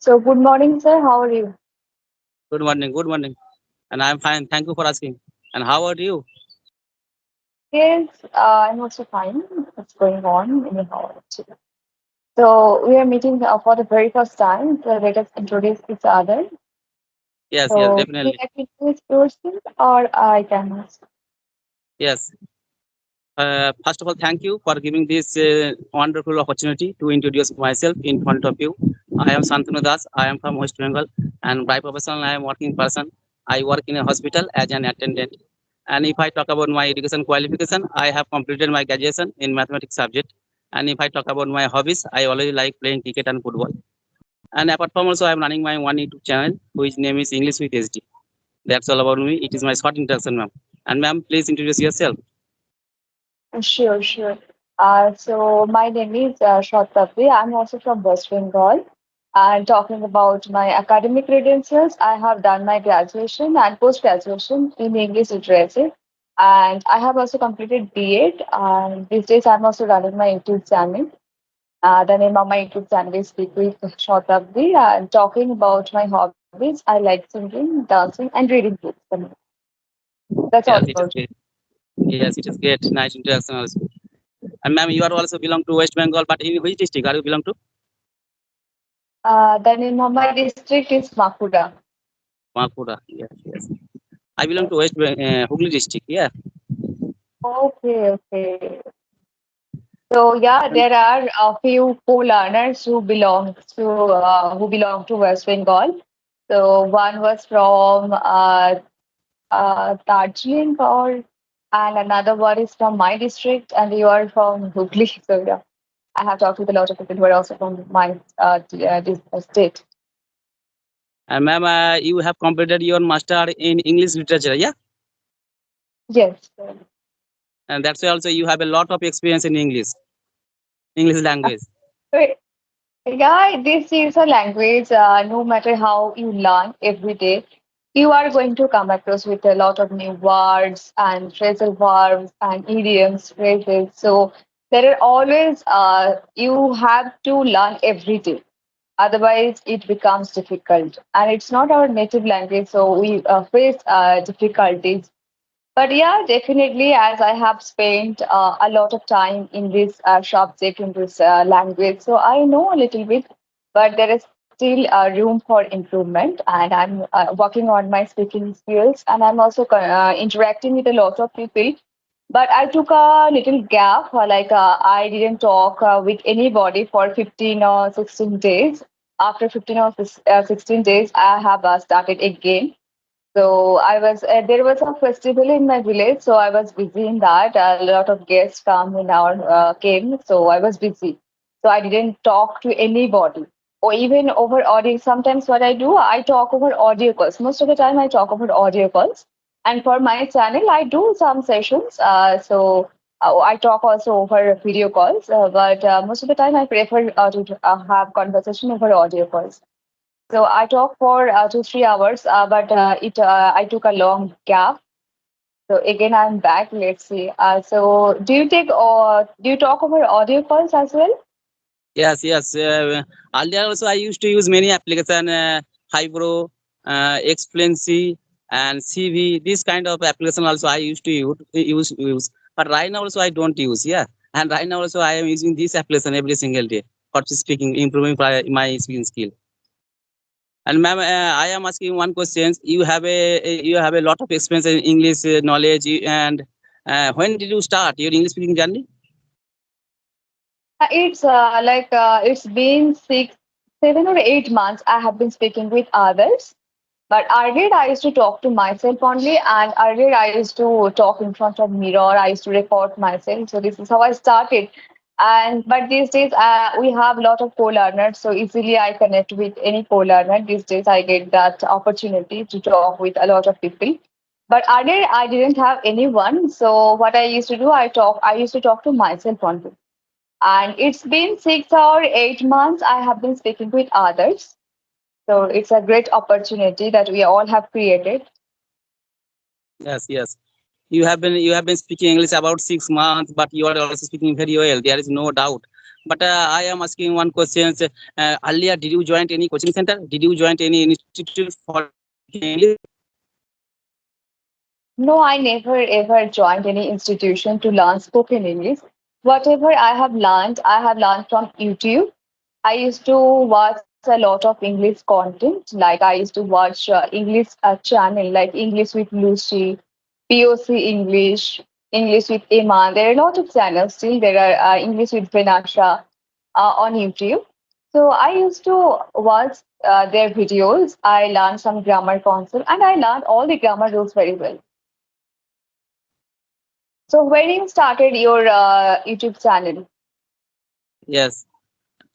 So, good morning, sir. How are you? Good morning. Good morning. And I'm fine. Thank you for asking. And how are you? Yes, I'm also fine. What's going on anyhow? Actually. So, we are meeting for the very first time. So, let us introduce each other. Yes, yes, So, would you definitely. like to introduce yourself or I can ask? Yes. First of all, thank you for giving this wonderful opportunity to introduce myself in front of you. I am Santanu Das. I am from West Bengal, and by profession, I am working person. I work in a hospital as an attendant. And if I talk about my education qualification, I have completed my graduation in mathematics subject. And if I talk about my hobbies, I always like playing cricket and football. And apart from also, I am running my one YouTube channel, which name is English with SD. That's all about me. It is my short introduction, ma'am. And ma'am, please introduce yourself. Sure, sure. So, my name is Shweta. I'm also from West Bengal. And talking about my academic credentials, I have done my graduation and post graduation in English literature. And I have also completed B.Ed. And these days, I'm also running my YouTube channel. The name of my YouTube channel is Speak with Shweta. And talking about my hobbies, I like singing, dancing, and reading books. That's all Yes, it is about it. great. Yes, it is great. Nice introduction also. And ma'am, you are also belong to West Bengal, but in which district are you belong to? The name of my district is Makuda. Makuda. Yes, yes. I belong to Hooghly district. Yeah. Okay, okay. So yeah, And there are a few co-learners who belong to West Bengal. So one was from Darjeeling, and another one is from my district, and you are from Hooghly. So yeah, I have talked with a lot of people who are also from my state. ma'am, you have completed your master in English literature. Yeah. Yes. And that's why also you have a lot of experience in English language. Wait, yeah, this is a language. No matter how you learn every day, you are going to come across with a lot of new words and phrasal verbs and idioms, phrases. So there are always you have to learn every day. Otherwise, it becomes difficult. And it's not our native language, so we face difficulties. But yeah, definitely, as I have spent a lot of time in this subject, in this language, so I know a little bit, but there is still room for improvement. And I'm working on my speaking skills, and I'm also interacting with a lot of people. But I took a little gap, I didn't talk with anybody for 15 or 16 days. After 15 or 16 days, I have started again. So I was there was a festival in my village, so I was busy in that. A lot of guests came, so I was busy. So I didn't talk to anybody, or even over audio. Sometimes what I do, I talk over audio calls. Most of the time, I talk over audio calls. And for my channel, I do some sessions. I talk also over video calls, but most of the time, I prefer to have conversation over audio calls. So I talked for 2 3 hours, but I took a long gap. So again, I'm back. Let's see. So do you talk over audio calls as well? Yes, yes. Earlier also I used to use many application, Hybro, Explaincy, and CV. This kind of application also I used to use. But right now also I don't use. Yeah, and right now also I am using this application every single day for speaking, improving my speaking skill. And ma'am, I am asking one question. You have a lot of experience in English knowledge, and when did you start your English speaking journey? It's been 6, 7 or 8 months. I have been speaking with others. But earlier, I used to talk to myself only, and earlier, I used to talk in front of mirror. I used to record myself. So this is how I started. And but these days, we have a lot of co-learners, so easily I connect with any co-learner. These days, I get that opportunity to talk with a lot of people. But earlier, I didn't have anyone. So what I used to do, I used to talk to myself only. And it's been 6 or 8 months. I have been speaking with others. So it's a great opportunity that we all have created. Yes, yes. You have been speaking English about 6 months, but you are also speaking very well. There is no doubt. But I am asking one question. Earlier, did you join any coaching center? Did you join any institute for speaking English? No, I never ever joined any institution to learn spoken English. Whatever I have learned from YouTube. I used to watch a lot of English content. Like I used to watch English channel like English with Lucy, POC English, English with Emma. There are a lot of channels still. There are English with Vanasha on YouTube. So I used to watch their videos. I learned some grammar concept and I learned all the grammar rules very well. So when you started your YouTube channel? Yes.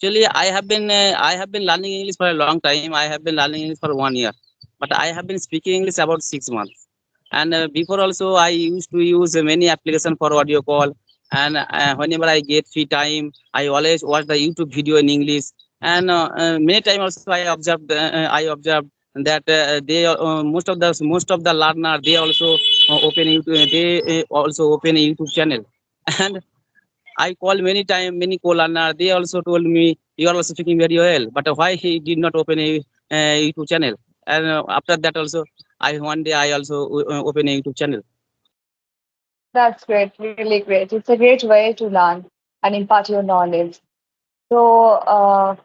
Actually, I have been learning English for a long time. I have been learning English for 1 year, but I have been speaking English about 6 months. And before also, I used to use many applications for audio call. And whenever I get free time, I always watch the YouTube video in English. And many times also I observed that most of the learner they also open YouTube, they also open a YouTube channel. And I called many time, many co-learner. They also told me you are also speaking very well. But why he did not open a YouTube channel? And after that also, I one day I also open a YouTube channel. That's great, really great. It's a great way to learn and impart your knowledge. So,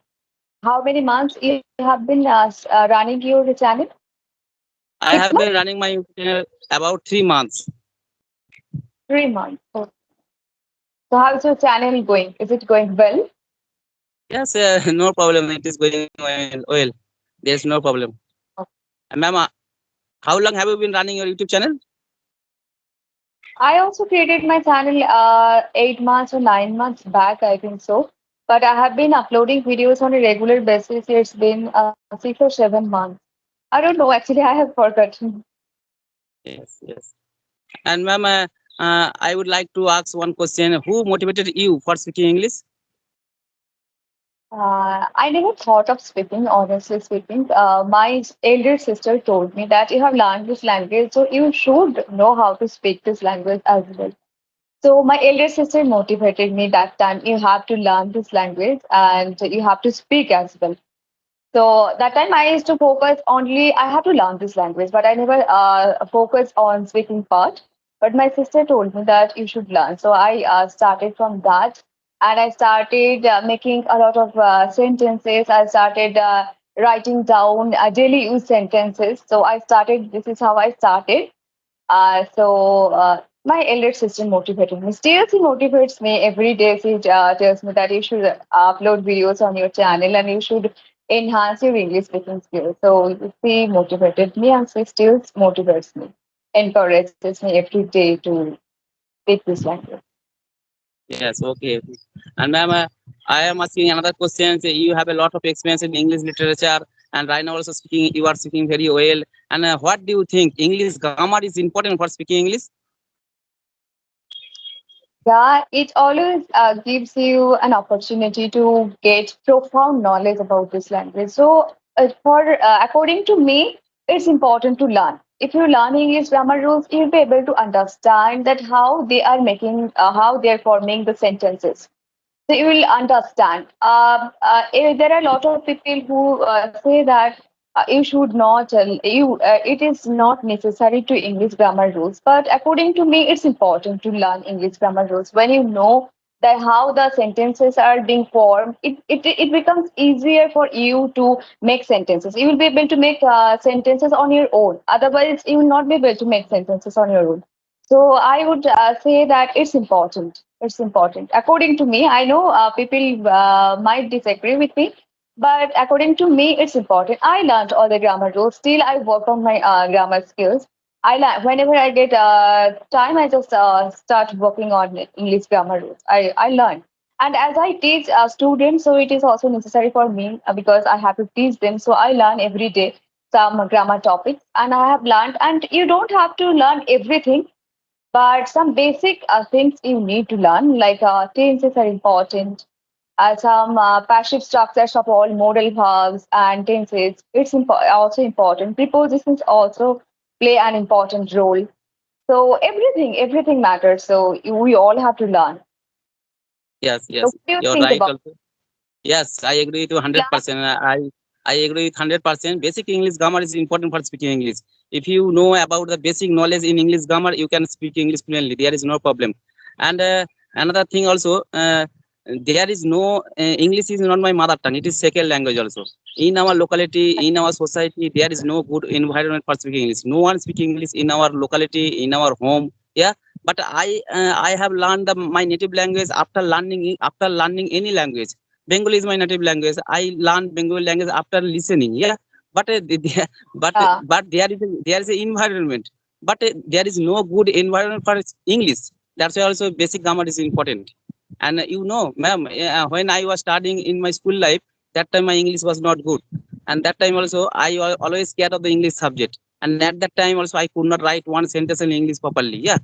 how many months you have been running your channel? I 6 have months? been running my YouTube channel about 3 months. 3 months. So, how's your channel going? Is it going well? Yes, no problem. It is going well. There's no problem. Ma'am, how long have you been running your YouTube channel? I also created my channel 8 months or 9 months back, I think so. But I have been uploading videos on a regular basis. It's been 6 or 7 months. I don't know. Actually, I have forgotten. Yes, yes. And ma'am, I would like to ask one question. Who motivated you for speaking English? I never thought of speaking, honestly speaking. My elder sister told me that you have learned this language, so you should know how to speak this language as well. So my elder sister motivated me that time. You have to learn this language and you have to speak as well. So that time I used to focus only, I have to learn this language, but I never focused on speaking part. But my sister told me that you should learn. So I started from that and I started making a lot of sentences. I started writing down daily use sentences. So I started, this is how I started. My elder sister motivated me. Still, she motivates me every day. She tells me that you should upload videos on your channel and you should enhance your English speaking skills. So she motivated me and she still motivates me, encourages me every day to speak this language. Yes, okay. And ma'am, I am asking another question. Say, you have a lot of experience in English literature, and right now also speaking, you are speaking very well. And what do you think? English grammar is important for speaking English? Yeah, it always gives you an opportunity to get profound knowledge about this language. So, according to me, it's important to learn. If you learn English grammar rules, you'll be able to understand that how they are making, how they are forming the sentences. So you will understand. There are a lot of people who say that you should not. It is not necessary to English grammar rules, but according to me, it's important to learn English grammar rules. When you know that how the sentences are being formed, it becomes easier for you to make sentences. You will be able to make sentences on your own. Otherwise, you will not be able to make sentences on your own. So I would say that it's important. It's important. According to me, I know people might disagree with me, but according to me, it's important. I learned all the grammar rules. Still, I work on my grammar skills. I learn whenever I get time, I just start working on English grammar rules. I learn. And as I teach students, so it is also necessary for me because I have to teach them. So I learn every day some grammar topics, and I have learned. And you don't have to learn everything, but some basic things you need to learn, like tenses are important, some passive structures of all modal verbs and tenses. It's also important. Prepositions also play an important role. So everything matters. So we all have to learn. Yes, So yes, what do you you're think right about? also. Yes, I agree with you Yeah, 100%. I agree with 100%. Basic English grammar is important for speaking English. If you know about the basic knowledge in English grammar, you can speak English fluently. There is no problem. And another thing also, there is no English is not my mother tongue. It is second language also. In our locality, in our society, there is no good environment for speaking English. No one speaking English in our locality, in our home. Yeah, but I have learned my native language after learning any language. Bengali is my native language. I learned Bengali language after listening. Yeah, but yeah, there is an environment, but there is no good environment for English. That's why also basic grammar is important. And ma'am, when I was studying in my school life, that time my English was not good, and that time also always scared of the English subject. And at that time also I could not write one sentence in English properly. Yeah,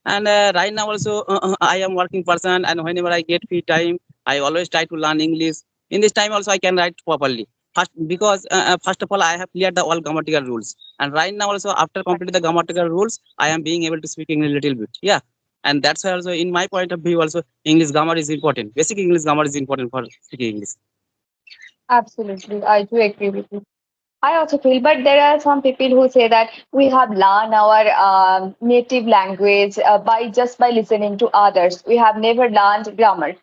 and right now also I am working person, and whenever I get free time, I always try to learn English. In this time also I can write properly. First, because first of all I have cleared the all grammatical rules, and right now also after completing the grammatical rules, I am being able to speak English a little bit. Yeah, and that's why also in my point of view also English grammar is important. Basic English grammar is important for speaking English. absolutely. I do agree with you. I also feel, but there are some people who say that we have learned our native language by listening to others. We have never learned grammar.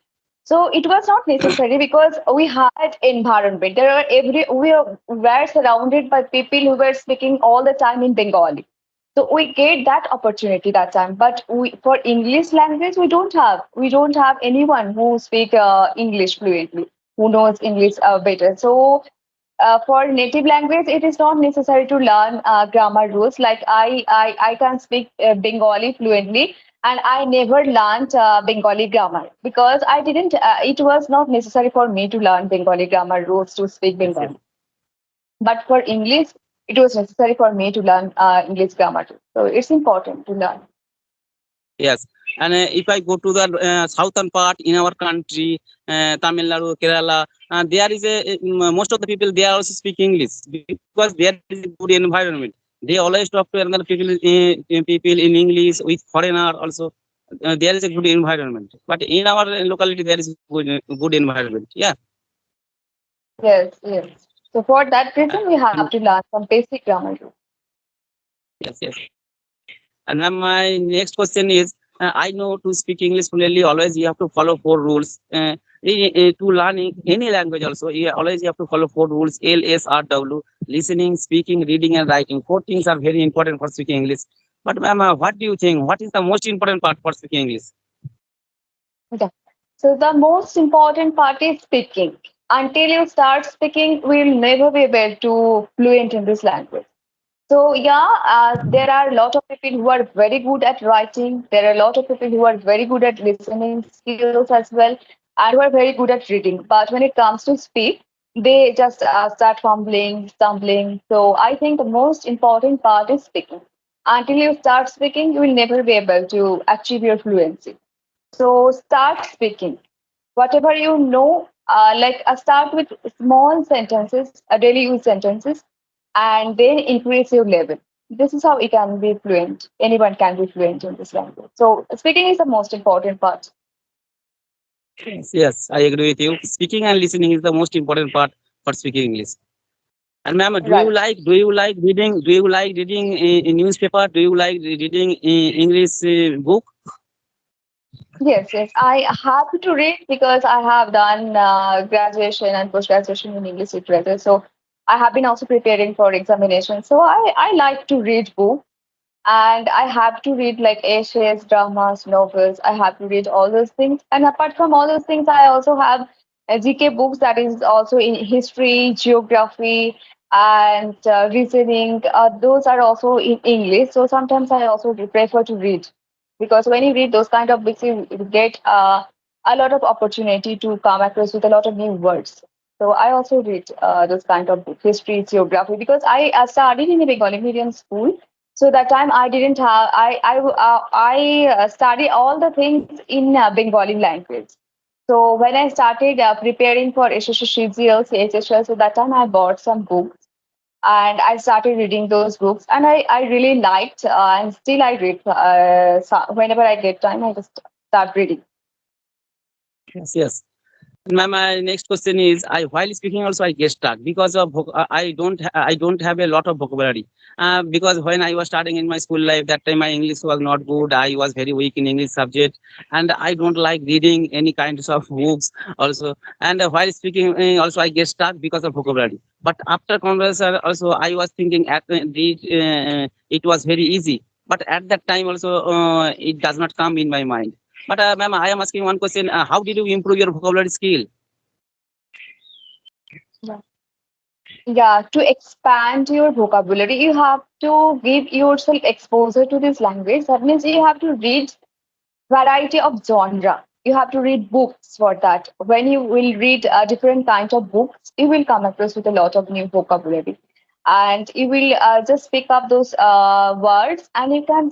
So it was not necessary because we had environment. There are were surrounded by people who were speaking all the time in Bengali. So we get that opportunity that time. But for English language, we don't have anyone who speak English fluently, who knows English better. So for native language, it is not necessary to learn grammar rules. Like I can speak Bengali fluently, and I never learned Bengali grammar because I didn't. It was not necessary for me to learn Bengali grammar rules to speak Yes, yes. Bengali. But for English, it was necessary for me to learn English grammar too. So it's important to learn. Yes, and if I go to the southern part in our country, Tamil Nadu, Kerala, there is most of the people they are also speak English because there is a good environment. They always talk to another people in English with foreigner also. There is a good environment, but in our locality there is good environment. Yeah, Yes, yes. So for that reason, we and have to learn some basic grammar rules. yes, yes. And then my next question is, I know to speak English fluently, always you have to follow four rules. To learn any language also, always you have to follow four rules: LSRW, listening, speaking, reading, and writing. Four things are very important for speaking English. But ma'am, what do you think? What is the most important part for speaking English? Yeah. So the most important part is speaking. Until you start speaking, we'll never be able to fluent in this language. So yeah, there are a lot of people who are very good at writing. There are a lot of people who are very good at listening skills as well, and who are very good at reading. But when it comes to speak, they just start fumbling, stumbling. So I think the most important part is speaking. Until you start speaking, you will never be able to achieve your fluency. So start speaking. Whatever you know, start with small sentences, daily use sentences, and then increase your level. This is how you can be fluent. Anyone can be fluent in this language. So speaking is the most important part. Yes, I agree with you. Speaking and listening is the most important part for speaking English. And ma'am, Right. do you like reading? Do you like reading a newspaper? Do you like reading English book? Yes, yes. I have to read because I have done graduation and post graduation in English literature. So I have been also preparing for examination. So I like to read books. And I have to read like essays, dramas, novels. I have to read all those things. And apart from all those things, I also have GK books that is also in history, geography, and reasoning. Those are also in English. So sometimes I also prefer to read because when you read those kind of books, you get a lot of opportunity to come across with a lot of new words. So I also read those kind of books, history, geography, because I studied in a Bengali medium school. So that time I didn't have I study all the things in Bengali language. So when I started preparing for SSC, CHSL, so that time I bought some books and I started reading those books, and I really liked and still I read whenever I get time I just start reading. Yes, yes. My next question is, I while speaking also I get stuck because of I don't have a lot of vocabulary. Because when I was starting in my school life, that time my English was not good. I was very weak in English subject, and I don't like reading any kinds of books also. And while speaking, also I get stuck because of vocabulary. But after conversation, also I was thinking it was very easy. But at that time also, it does not come in my mind. But ma'am, I am asking one question. How did you improve your vocabulary skill? Yeah. Yeah, to expand your vocabulary, you have to give yourself exposure to this language. That means you have to read variety of genre. You have to read books for that. When you will read different kinds of books, you will come across with a lot of new vocabulary, and you will just pick up those words, and you can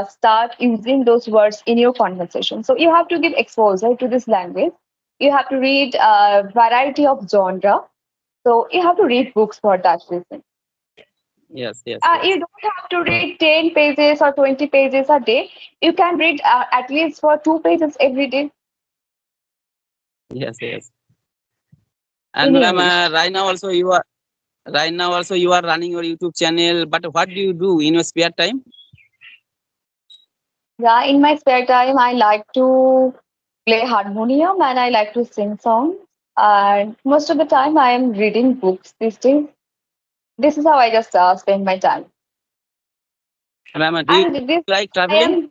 start using those words in your conversation. So you have to give exposure to this language. You have to read a variety of genre. So you have to read books for that reason. Yes, yes, yes, You don't have to read 10 pages or 20 pages a day. You can read at least for 2 pages every day yes, yes. And in ma'am, English. right now also you are running your YouTube channel. But what do you do in your spare time? Yeah, in my spare time, I like to play harmonium and I like to sing songs. And most of the time, I am reading books these days. This is how I just spend my time. Ma'am, do you And this like I traveling? am.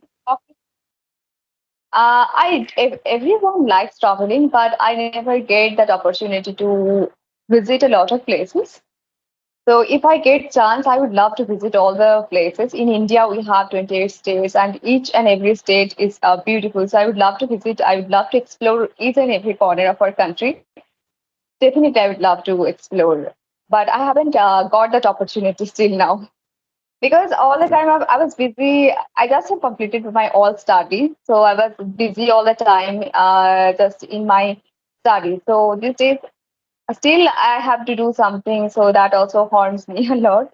Everyone likes traveling, but I never get that opportunity to visit a lot of places. So if I get chance, I would love to visit all the places. In India, we have 28 states, and each and every state is beautiful. So I would love to visit. I would love to explore each and every corner of our country. Definitely, I would love to explore, but I haven't got that opportunity still now because all the time I was busy. I just have completed my all studies, so I was busy all the time, just in my studies. So these days, still I have to do something, so that also haunts me a lot.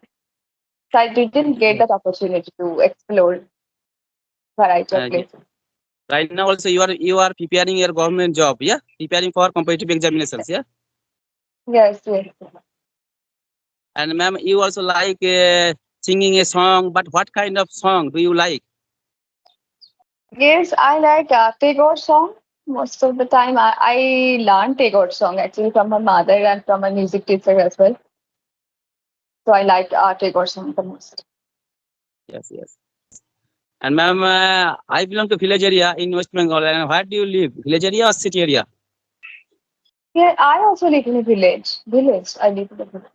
So I didn't get Yes. that opportunity to explore variety of Yes. places. Right now also you are preparing your government job, yeah? Preparing for competitive examinations, yeah? Yes, yes. And ma'am, you also like singing a song, but what kind of song do you like? Yes, I like Tagore song. Most of the time, I learned Tagore song actually from my mother and from my music teacher as well. So I like Tagore song the most. Yes, yes. And ma'am, I belong to village area in West Bengal. And where do you live? Village area or city area? Yeah, I also live in a village. Village. I live in a village.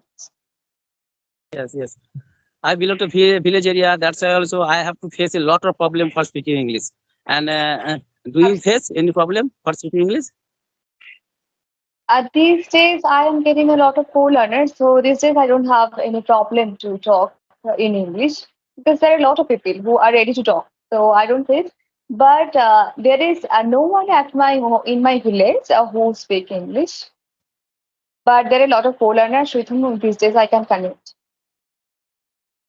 Yes, yes. I belong to village area. That's why also I have to face a lot of problem for speaking English. And do you face any problem for speaking English? At these days, I am getting a lot of co-learners. So these days, I don't have any problem to talk in English because there are a lot of people who are ready to talk. So I don't face. But there is no one at in my village who speak English. But there are a lot of co-learners with whom these days I can connect.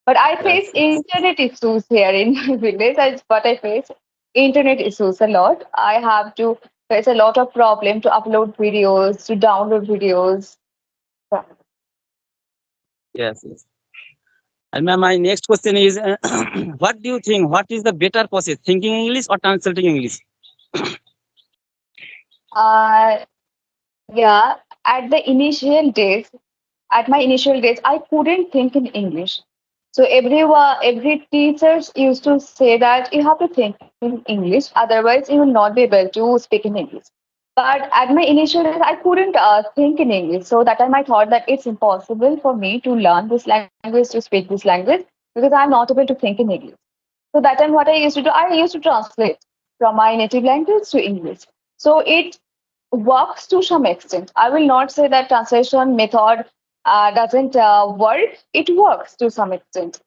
But I face Yes, yes. internet issues here in my village. But I face internet issues a lot. I have to face a lot of problem to upload videos, to download videos. Yeah. Yes, yes. And my next question is, what do you think? What is the better process, thinking English or translating English? Uh, yeah. At the initial days, at my initial days, I couldn't think in English. So every teachers used to say that you have to think in English, otherwise you will not be able to speak in English. But at my initial days, I couldn't think in English. So that time I thought that it's impossible for me to learn this language, to speak this language, because I'm not able to think in English. So that time what I used to do, I used to translate from my native language to English. So it works to some extent. I will not say that translation method doesn't work. It works to some extent.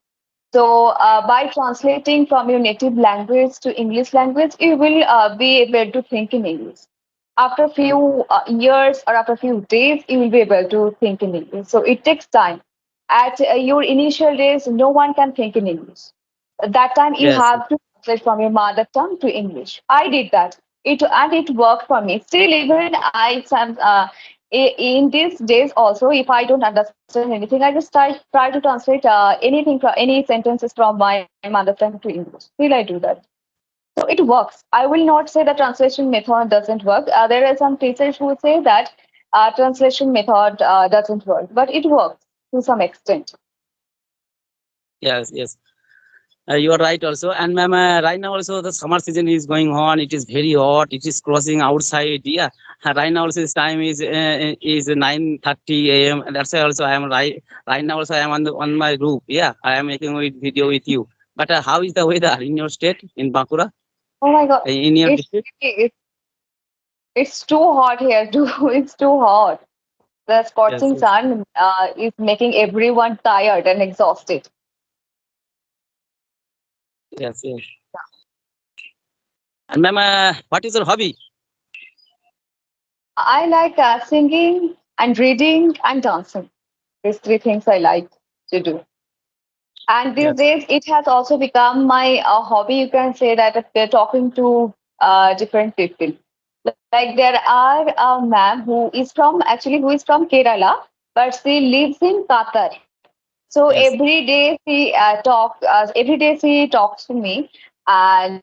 So by translating from your native language to English language, you will be able to think in English. After a few years or after a few days, you will be able to think in English. So it takes time. At your initial days, no one can think in English. At that time, you Yes, have to translate from your mother tongue to English. I did that. it worked for me. Still, even in these days also, if I don't understand anything, I just try to translate anything from any sentences from my mother tongue to English. Still, I do that. So it works. I will not say the translation method doesn't work. There are some teachers who say that translation method doesn't work, but it works to some extent. Yes, yes. You are right also. And ma'am, right now also the summer season is going on. It is very hot. It is crossing outside. Yeah. Right now also this time is 9:30 a.m. And that's why also I am right now also I am on my roof. Yeah. I am making a video with you. But how is the weather in your state in Bakura, Oh my God, in your it's district? it's too hot here too. It's too hot. The Yes, scorching yes, sun is making everyone tired and exhausted. yes, yes. And ma'am, what is your hobby? I like singing and reading and dancing. These three things I like to do. And these Yes, days, it has also become my hobby. You can say that if they're talking to different people. Like there are a ma'am who is from Kerala, but she lives in Qatar. So yes, every day she talks to me, and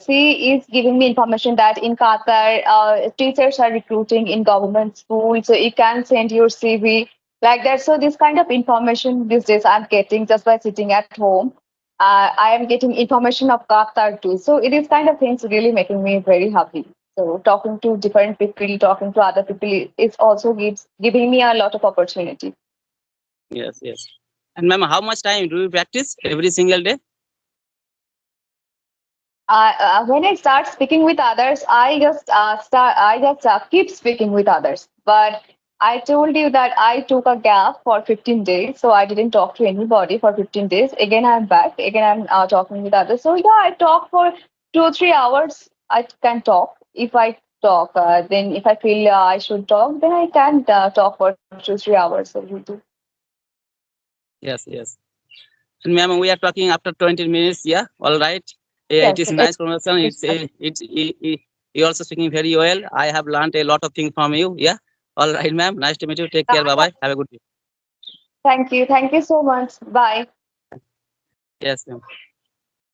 she is giving me information that in Qatar, teachers are recruiting in government schools, so you can send your CV like that. So this kind of information these days I'm getting just by sitting at home. I am getting information of Qatar too. So it is kind of things really making me very happy. So talking to different people, talking to other people, it also gives giving me a lot of opportunity. yes, yes. And ma'am, how much time do you practice every single day? When I start speaking with others, I just keep speaking with others. But I told you that I took a gap for 15 days, so I didn't talk to anybody for 15 days. Again, I'm back. Again, I'm talking with others. So yeah, I talk for 2 or 3 hours. I can talk. If I talk, then if I feel I should talk, then I can talk for 2 3 hours every day. Yes, yes. And ma'am, we are talking after 20 minutes. Yeah, all right. Yeah, it Yes, is a nice conversation. You also speaking very well. I have learned a lot of things from you. Yeah, all right, ma'am. Nice to meet you. Take care. Bye bye. Have a good day. thank you. Thank you so much. Bye. Yes, ma'am.